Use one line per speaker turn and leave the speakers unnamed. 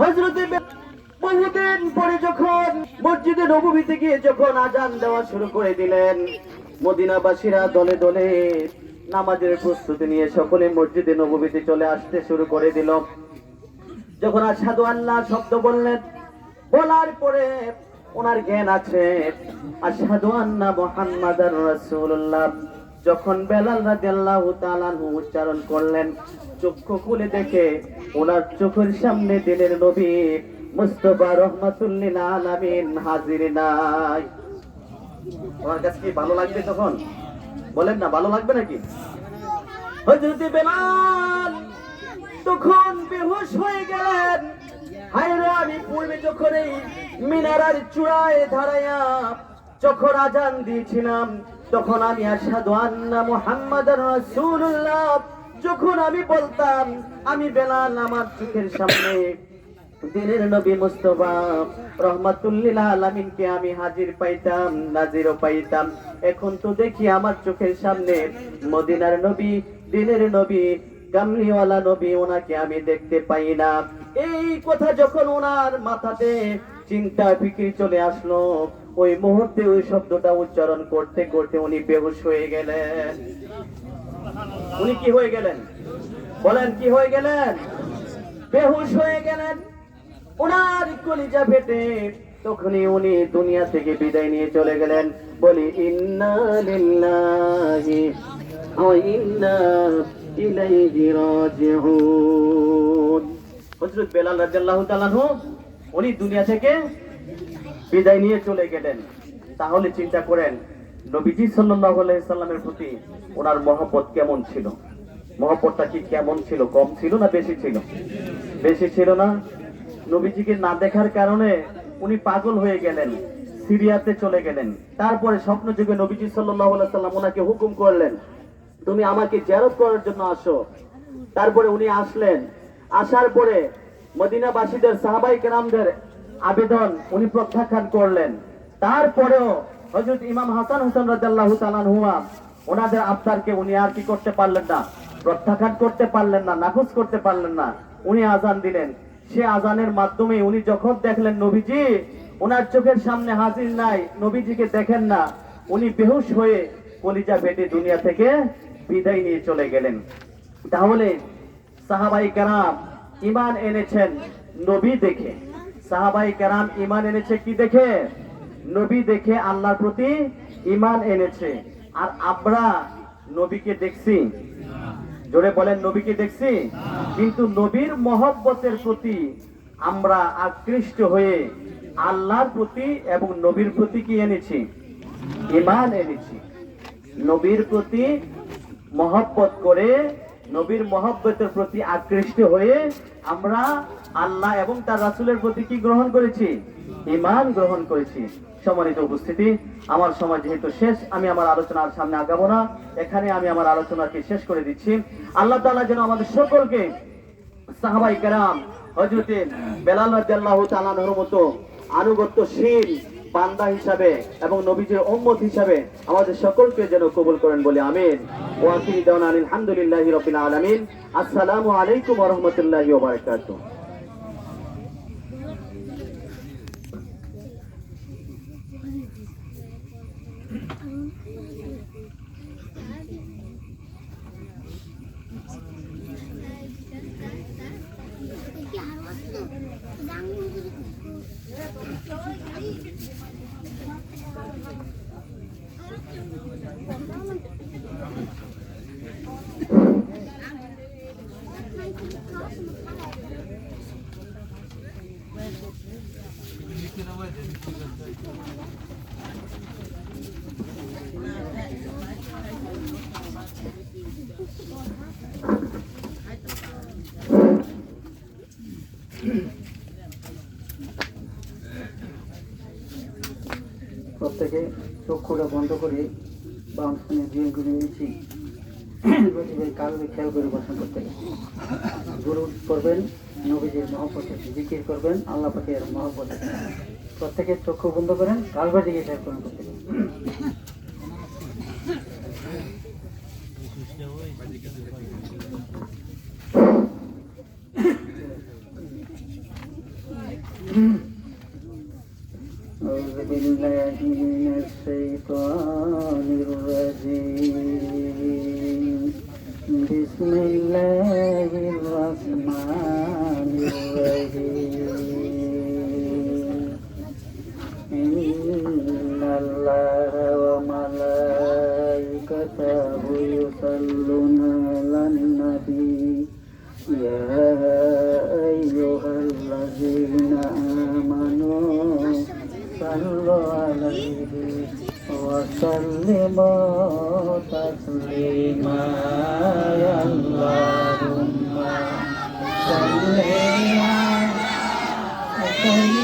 হযরত বহুদিন পরে যখন মসজিদে নববীতে গিয়ে যখন আজান দেওয়া শুরু করে দিলেন, মদিনাবাসীরা দলে দলে নামাজের প্রস্তুতি নিয়ে সকলে মসজিদে নববীতে চলে আসতে শুরু করে দিল। যখন আশহাদু আল্লাহ শব্দ বললেন, বলার পরে ওনার জ্ঞান আছে আশহাদু আন্না মুহাম্মাদার রাসূলুল্লাহ। যখন বেলাল রাদিয়াল্লাহু তাআলা উচ্চারণ করলেন, চক্ষু খুলে দেখে ওনার চোখের সামনে দিনের নবী মুস্তাফা রাহমাতুল লিল আলামিন হাজির নাই। ওনার কাছে কি ভালো লাগবে তখন? বলেন না, ভালো লাগবে নাকি? হযরত বেলাল তখন বেহুশ হয়ে গেলেন। হায়রে, আমি পূর্বে যখন এই মিনারের চূড়ায় দাঁড়াইয়া যখন আজান দিয়েছিলাম, তখন আমি আশহাদু আন্না মুহাম্মাদার রাসূলুল্লাহ যখন আমি বলতাম, আমি বেলাল আমার চোখের সামনে দিনের নবী মুস্তাফা রাহমাতুল লিল আলামিনকে আমি হাজির পাইতাম, নাজিরও পাইতাম। এখন তো দেখি আমার চোখের সামনে মদিনার নবী, দিনের নবী, কামলিওয়ালা নবী, ওনাকে আমি দেখতে পাই না। এই কথা যখন ওনার মাথাতে চিন্তা ফিকির চলে আসলো, ওই মুহূর্তে ওই শব্দটা উচ্চারণ করতে করতে উনি বেহুশ হয়ে গেলেন। উনি কি হয়ে গেলেন? বলেন, কি হয়ে গেলেন? বেহুশ হয়ে গেলেন। ওনার কলিজা ফেটে তখনই উনি দুনিয়া থেকে বিদায় নিয়ে চলে গেলেন। বলি ইন্না লিল্লাহি ওয়া ইন্না ইলাইহি রাজিউন। হযরত বেলাল রাদিয়াল্লাহু তাআলা উনি দুনিয়া থেকে বিদায় নিয়ে চলে গেলেন। তাহলে চিন্তা করেন নবীজি সাল্লাল্লাহু আলাইহি সাল্লামের প্রতি ওনার মহব্বত কেমন ছিল? মহব্বতটা কি কেমন ছিল? কম ছিল না বেশি ছিল? বেশি ছিল না? নবীজিকে না দেখার কারণে উনি পাগল হয়ে গেলেন, সিরিয়াতে চলে গেলেন। তারপরে স্বপ্ন যুগে নবীজি সাল্লাল্লাহু আলাইহি সাল্লাম ওনাকে হুকুম করলেন, তুমি আমাকে জিয়ারত করার জন্য আসো। তারপরে উনি আসলেন। আসার পরে মদিনাবাসীদের সাহাবায়ে কেরামদের আবেদন উনি প্রত্যাখ্যান করলেন। তারপরেও হযরত ইমাম হাসান হোসেন রাদিয়াল্লাহু তাআলা আনহু ওনাদের আবদারকে উনি আর কি করতে পারলেন না, প্রত্যাখ্যান করতে পারলেন না, নাকচ করতে পারলেন না। উনি আজান দিলেন। সে আজানের মাধ্যমে উনি যখন দেখলেন নবীজি ওনার চোখের সামনে হাজির নাই, নবীজিকে দেখেন না, উনি বেহুশ হয়ে কলিজা ফেটে দুনিয়া থেকে বিদায় নিয়ে চলে গেলেন। তাহলে সাহাবায়ে কেরাম ঈমান এনেছেন নবী দেখে। সাহাবায়ে কেরাম ঈমান এনেছে কি দেখে? নবী দেখে আল্লাহর প্রতি ঈমান এনেছে। আর আমরা নবীকে দেখছি? জোরে বলেন, নবীকে দেখছি? কিন্তু নবীর মহব্বতের প্রতি আমরা আকৃষ্ট হয়ে আল্লাহর প্রতি এবং নবীর প্রতি কি এনেছি? ঈমান এনেছি। নবীর প্রতি মহব্বত করে, নবীর মহব্বতের প্রতি আকৃষ্ট হয়ে আমরা আল্লাহ এবং তার রাসূলের প্রতি কি গ্রহণ করেছি? ঈমান গ্রহণ করেছি। সম্মানিত উপস্থিতি, আমার সময় যেহেতু শেষ, আমি আমার আলোচনার সামনে আগাবো না, এখানে আমি আমার আলোচনাকে শেষ করে দিচ্ছি। আল্লাহ তাআলা যেন আমাদের সকলকে সাহাবায়ে কেরাম হযরত বেলাল রাদিয়াল্লাহু তাআলা আনহুর মতো আনুগত্যশীল বান্দা হিসাবে এবং নবীজির উম্মত হিসাবে আমাদের সকলকে যেন কবুল করেন বলে আমিন। ওয়া আখিরু দাওয়ানা আলহামদুলিল্লাহি রাব্বিল আলামিন। আসসালামু আলাইকুম ওয়া রাহমাতুল্লাহি ওয়া বারাকাতুহু। প্রত্যেকে চক্ষুটা বন্ধ করে বাম স্থানে দিয়ে ঘুরে নিয়েছি। কালকে খেয়াল করে বসন করতে গুরু করবেন, নবীজির মহব্বতে জিকির করবেন, আল্লাহ পাকের মহব্বতে। প্রত্যেকে চক্ষু বন্ধ করেন, কালবার দিকে খেয়াল করেন প্রত্যেকে।
صلوا على النبي يا أيها الذين آمنوا صلوا عليه وسلموا تسليما يا اللهم صل على